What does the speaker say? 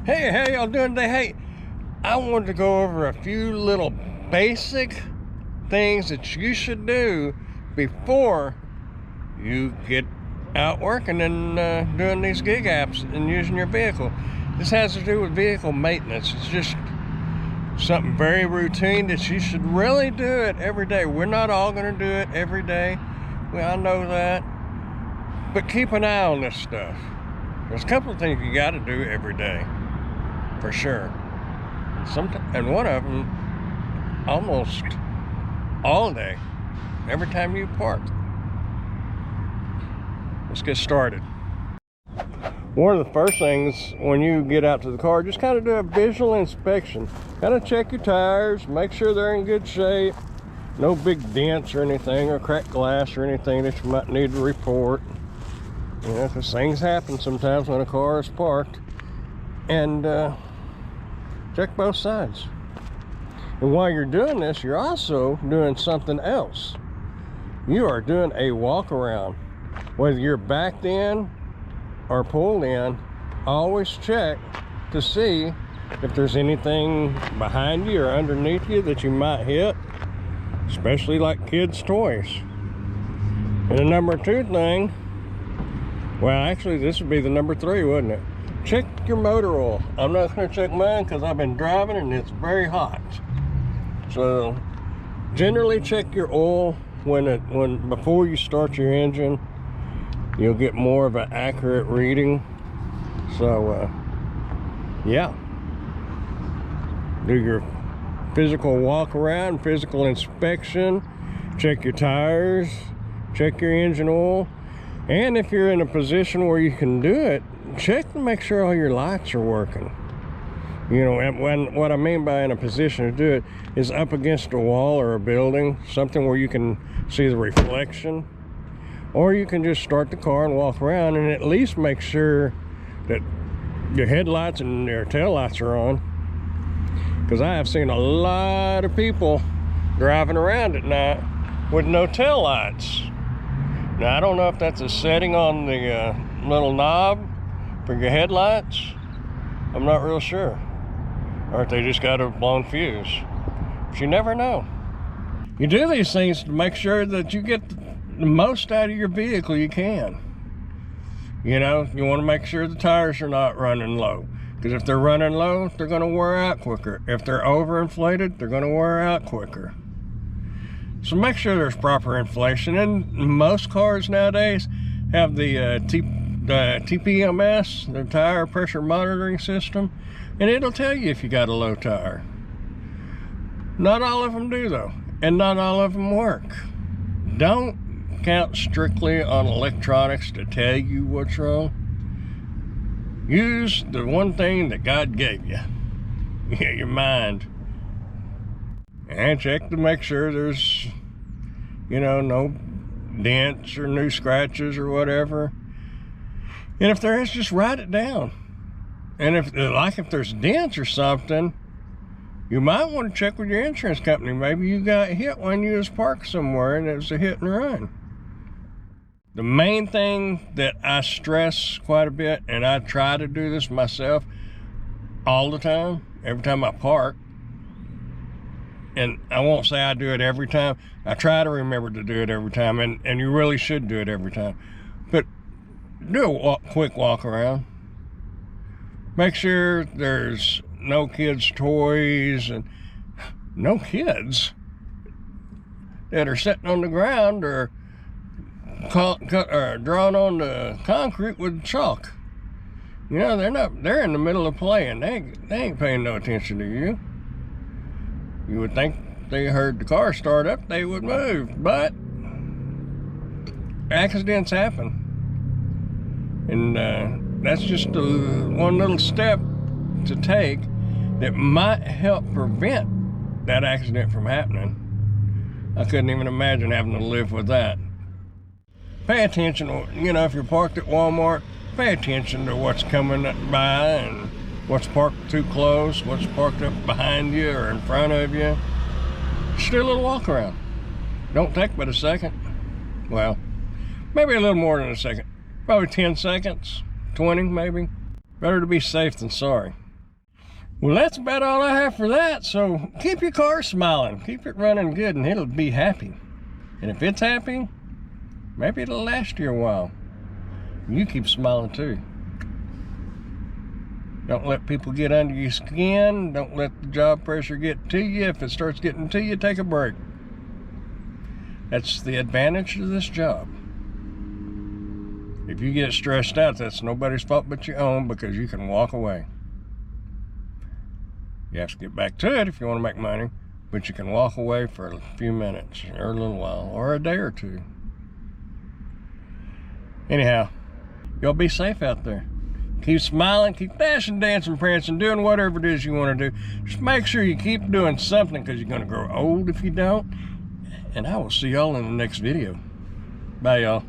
Hey, how y'all doing today? Hey, I wanted to go over a few little basic things that you should do before you get out working and doing these gig apps and using your vehicle. This has to do with vehicle maintenance. It's just something very routine that you should really do it every day. We're not all going to do it every day. Well, I know that. But keep an eye on this stuff. There's a couple of things you got to do every day, for sure. And one of them, almost all day, every time you park. Let's get started. One of the first things when you get out to the car, just kind of do a visual inspection. Kind of check your tires, make sure they're in good shape. No big dents or anything, or cracked glass or anything that you might need to report. You know, because things happen sometimes when a car is parked. And check both sides. And while you're doing this, you're also doing something else. You are doing a walk around. Whether you're backed in or pulled in, always check to see if there's anything behind you or underneath you that you might hit, especially like kids' toys. And the number 2 thing, well, actually this would be the number 3, wouldn't it? Check your motor oil. I'm not going to check mine because I've been driving and it's very hot. So generally check your oil before you start your engine. You'll get more of an accurate reading. So yeah, do your physical walk around, physical inspection, check your tires, check your engine oil. And if you're in a position where you can do it, check to make sure all your lights are working. You know, and what I mean by in a position to do it is up against a wall or a building, something where you can see the reflection. Or you can just start the car and walk around and at least make sure that your headlights and your taillights are on. Because I have seen a lot of people driving around at night with no taillights. Now, I don't know if that's a setting on the little knob for your headlights. I'm not real sure. Or if they just got a blown fuse. But you never know. You do these things to make sure that you get the most out of your vehicle you can. You know, you want to make sure the tires are not running low. Because if they're running low, they're going to wear out quicker. If they're overinflated, they're going to wear out quicker. So make sure there's proper inflation. And most cars nowadays have the TPMS, the tire pressure monitoring system, and it'll tell you if you got a low tire. Not all of them do though, and not all of them work. Don't count strictly on electronics to tell you what's wrong. Use the one thing that God gave you, your mind. And check to make sure there's, you know, no dents or new scratches or whatever. And if there is, just write it down. And if there's dents or something, you might want to check with your insurance company. Maybe you got hit when you was parked somewhere and it was a hit and run. The main thing that I stress quite a bit, and I try to do this myself all the time, every time I park, and I won't say I do it every time. I try to remember to do it every time, and you really should do it every time. But do a quick walk around. Make sure there's no kids' toys and no kids that are sitting on the ground or drawn on the concrete with chalk. You know, they're in the middle of playing. They ain't paying no attention to you. You would think they heard the car start up, they would move, but accidents happen. And that's just one little step to take that might help prevent that accident from happening. I couldn't even imagine having to live with that. Pay attention, you know, if you're parked at Walmart, pay attention to what's coming by and what's parked too close, what's parked up behind you or in front of you. Just do a little walk around. Don't take but a second. Well, maybe a little more than a second. Probably 10 seconds, 20 maybe. Better to be safe than sorry. Well, that's about all I have for that. So keep your car smiling, keep it running good, and it'll be happy. And if it's happy, maybe it'll last you a while. You keep smiling too. Don't let people get under your skin. Don't let the job pressure get to you. If it starts getting to you, take a break. That's the advantage of this job. If you get stressed out, that's nobody's fault but your own, because you can walk away. You have to get back to it if you want to make money, but you can walk away for a few minutes or a little while or a day or two. Anyhow, y'all be safe out there. Keep smiling, keep dashing, dancing, prancing, doing whatever it is you want to do. Just make sure you keep doing something, because you're going to grow old if you don't. And I will see y'all in the next video. Bye, y'all.